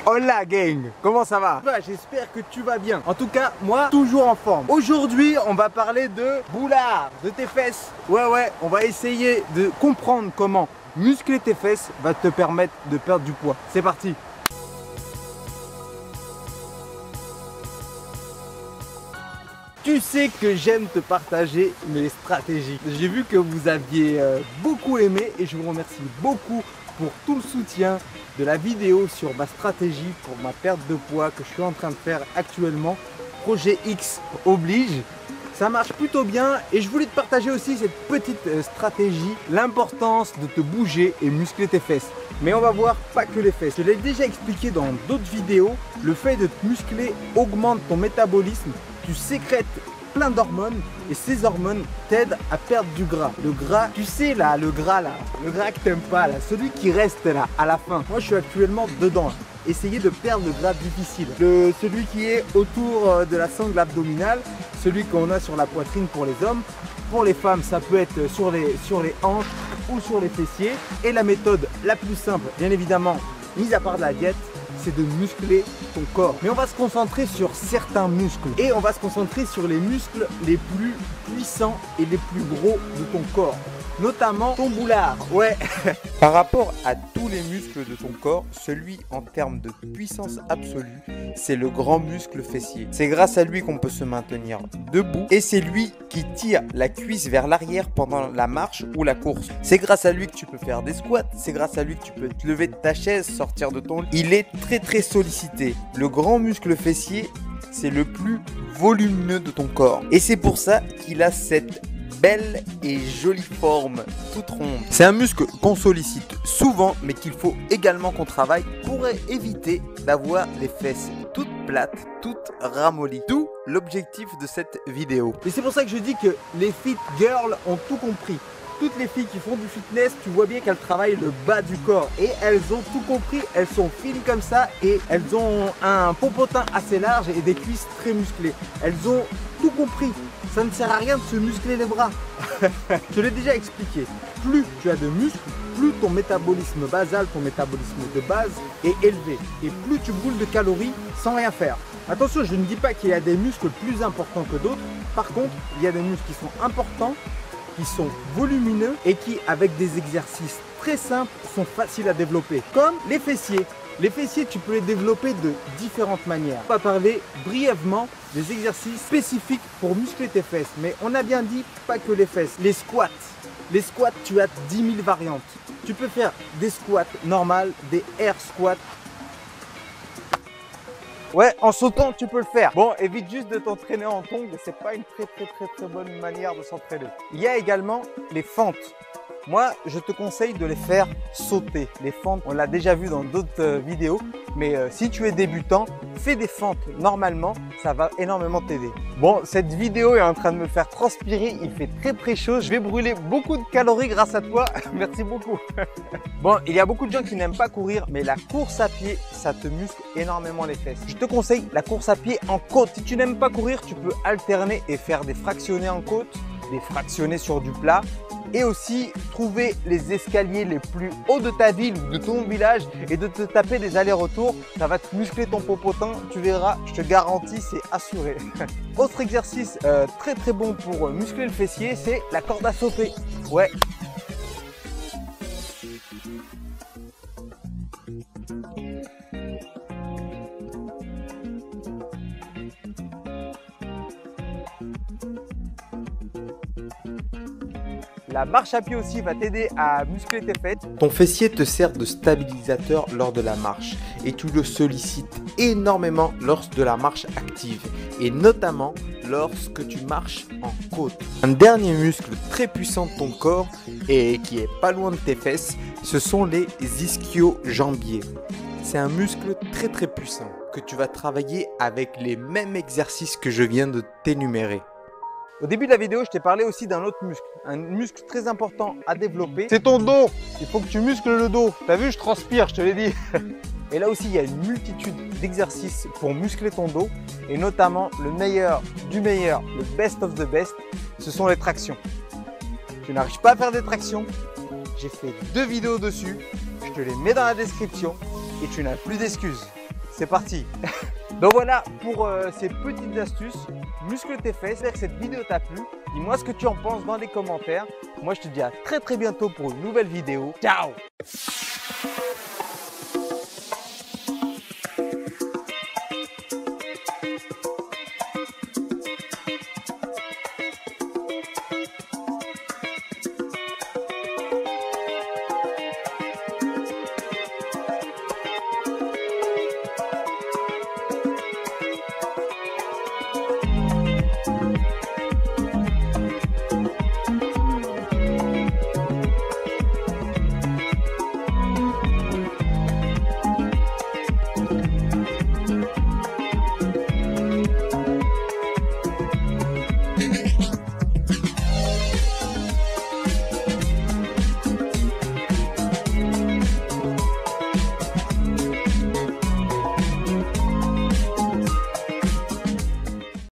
Hola gang, comment ça va? J'espère que tu vas bien. En tout cas, moi, toujours en forme. Aujourd'hui, on va parler de boulard, de tes fesses. Ouais, on va essayer de comprendre comment muscler tes fesses va te permettre de perdre du poids. C'est parti. Tu sais que j'aime te partager mes stratégies. J'ai vu que vous aviez beaucoup aimé et je vous remercie beaucoup pour tout le soutien de la vidéo sur ma stratégie pour ma perte de poids que je suis en train de faire actuellement. Projet X oblige. Ça marche plutôt bien et je voulais te partager aussi cette petite stratégie, l'importance de te bouger et muscler tes fesses. Mais on va voir pas que les fesses. Je l'ai déjà expliqué dans d'autres vidéos, le fait de te muscler augmente ton métabolisme, tu sécrètes plein d'hormones et ces hormones t'aident à perdre du gras. Le gras, tu sais là, le gras que t'aimes pas là, celui qui reste là à la fin. Moi je suis actuellement dedans là. Essayez de perdre le gras difficile. Celui qui est autour de la sangle abdominale, celui qu'on a sur la poitrine pour les hommes. Pour les femmes, ça peut être sur les hanches ou sur les fessiers. Et la méthode la plus simple, bien évidemment, mis à part de la diète, c'est de muscler ton corps. Mais on va se concentrer sur certains muscles. Et on va se concentrer sur les muscles les plus puissants et les plus gros de ton corps. Notamment ton boulard, ouais. Par rapport à tous les muscles de ton corps, celui en termes de puissance absolue, c'est le grand muscle fessier. C'est grâce à lui qu'on peut se maintenir debout et c'est lui qui tire la cuisse vers l'arrière pendant la marche ou la course. C'est grâce à lui que tu peux faire des squats, c'est grâce à lui que tu peux te lever de ta chaise, sortir de ton lit. Il est très sollicité. Le grand muscle fessier, c'est le plus volumineux de ton corps. Et c'est pour ça qu'il a cette belle et jolie forme toute ronde. C'est un muscle qu'on sollicite souvent mais qu'il faut également qu'on travaille pour éviter d'avoir les fesses toutes plates, toutes ramollies. D'où l'objectif de cette vidéo. Et c'est pour ça que je dis que les fit girls ont tout compris. Toutes les filles qui font du fitness, tu vois bien qu'elles travaillent le bas du corps et elles ont tout compris, elles sont fines comme ça et elles ont un popotin assez large et des cuisses très musclées. Elles ont tout compris, ça ne sert à rien de se muscler les bras. Je l'ai déjà expliqué, plus tu as de muscles, plus ton métabolisme basal, ton métabolisme de base est élevé et plus tu brûles de calories sans rien faire. Attention, je ne dis pas qu'il y a des muscles plus importants que d'autres, par contre, il y a des muscles qui sont importants, qui sont volumineux et qui, avec des exercices très simples, sont faciles à développer. Comme les fessiers. Les fessiers, tu peux les développer de différentes manières. On va parler brièvement des exercices spécifiques pour muscler tes fesses. Mais on a bien dit, pas que les fesses. Les squats. Les squats, tu as 10 000 variantes. Tu peux faire des squats normales, des air squats. Ouais, en sautant, tu peux le faire. Bon, évite juste de t'entraîner en tongs, c'est pas une très bonne manière de s'entraîner. Il y a également les fentes. Moi, je te conseille de les faire sauter. Les fentes, on l'a déjà vu dans d'autres vidéos, mais si tu es débutant, fais des fentes normalement, ça va énormément t'aider. Bon, cette vidéo est en train de me faire transpirer, il fait très chaud, je vais brûler beaucoup de calories grâce à toi, merci beaucoup. Bon, il y a beaucoup de gens qui n'aiment pas courir, mais la course à pied, ça te muscle énormément les fesses. Je te conseille la course à pied en côte. Si tu n'aimes pas courir, tu peux alterner et faire des fractionnés en côte, des fractionnés sur du plat, et aussi trouver les escaliers les plus hauts de ta ville ou de ton village et de te taper des allers-retours. Ça va te muscler ton popotin, tu verras, je te garantis, c'est assuré. Autre exercice très bon pour muscler le fessier, c'est la corde à sauter. Ouais. La marche à pied aussi va t'aider à muscler tes fesses. Ton fessier te sert de stabilisateur lors de la marche et tu le sollicites énormément lors de la marche active et notamment lorsque tu marches en côte. Un dernier muscle très puissant de ton corps et qui est pas loin de tes fesses, ce sont les ischio-jambiers. C'est un muscle très puissant que tu vas travailler avec les mêmes exercices que je viens de t'énumérer. Au début de la vidéo, je t'ai parlé aussi d'un autre muscle, un muscle très important à développer. C'est ton dos. Il faut que tu muscles le dos. T'as vu, je transpire, je te l'ai dit. Et là aussi, il y a une multitude d'exercices pour muscler ton dos et notamment le meilleur du meilleur, le best of the best, ce sont les tractions. Tu n'arrives pas à faire des tractions, j'ai fait 2 vidéos dessus, je te les mets dans la description et tu n'as plus d'excuses. c'est parti. Donc voilà pour ces petites astuces. Muscle tes fesses. J'espère que cette vidéo t'a plu. Dis-moi ce que tu en penses dans les commentaires. Moi, je te dis à très bientôt pour une nouvelle vidéo. Ciao!